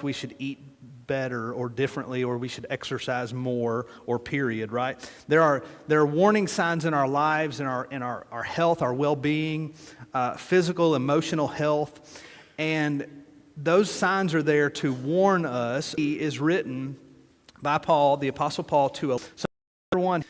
we should eat better or differently, or we should exercise more, or period, right? There are warning signs in our lives, in our health, our well-being, physical, emotional health, and those signs are there to warn us. He is written by Paul, the Apostle Paul, to number one,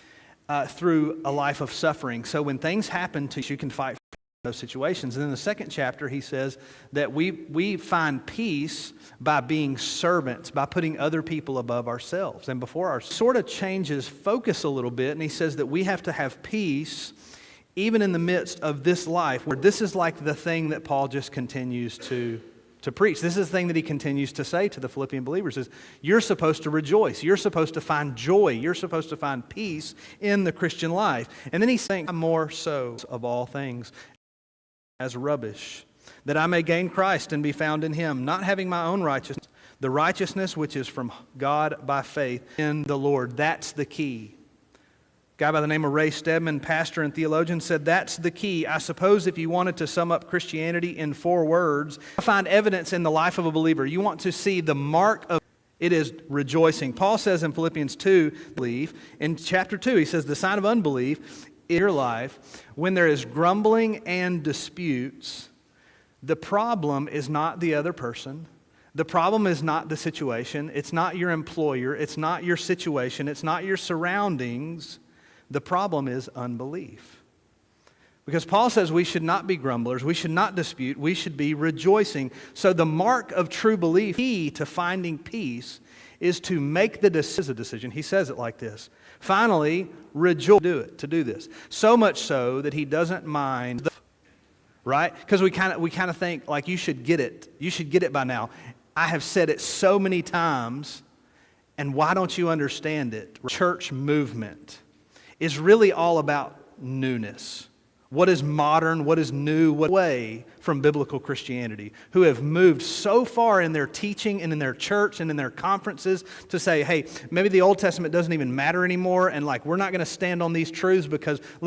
through a life of suffering. So when things happen to you, you can fight those situations. And in the second chapter, he says that we find peace by being servants, by putting other people above ourselves and before our sort of changes focus a little bit, and he says that we have to have peace even in the midst of this life, where this is like the thing that Paul just continues to preach. This is the thing that he continues to say to the Philippian believers is, you're supposed to rejoice. You're supposed to find joy. You're supposed to find peace in the Christian life. And then he's saying, more so of all things as rubbish, that I may gain Christ and be found in Him, not having my own righteousness, the righteousness which is from God by faith in the Lord. That's the key. A guy by the name of Ray Stedman, pastor and theologian, said that's the key. I suppose if you wanted to sum up Christianity in 4 words, find evidence in the life of a believer. You want to see the mark of it is rejoicing. Paul says in Philippians 2, believe, in chapter 2, he says the sign of unbelief in your life, when there is grumbling and disputes, the problem is not the other person. The problem is not the situation. It's not your employer. It's not your situation. It's not your surroundings. The problem is unbelief. Because Paul says we should not be grumblers. We should not dispute. We should be rejoicing. So the mark of true belief, key to finding peace, is to make the decision. He says it like this. Finally, rejoice to do this. So much so that he doesn't mind, right? Because we kind of think like you should get it. You should get it by now. I have said it so many times, and why don't you understand it? Church movement is really all about newness. What is modern, what is new, what away from biblical Christianity, who have moved so far in their teaching and in their church and in their conferences to say, hey, maybe the Old Testament doesn't even matter anymore, and like we're not going to stand on these truths because, listen,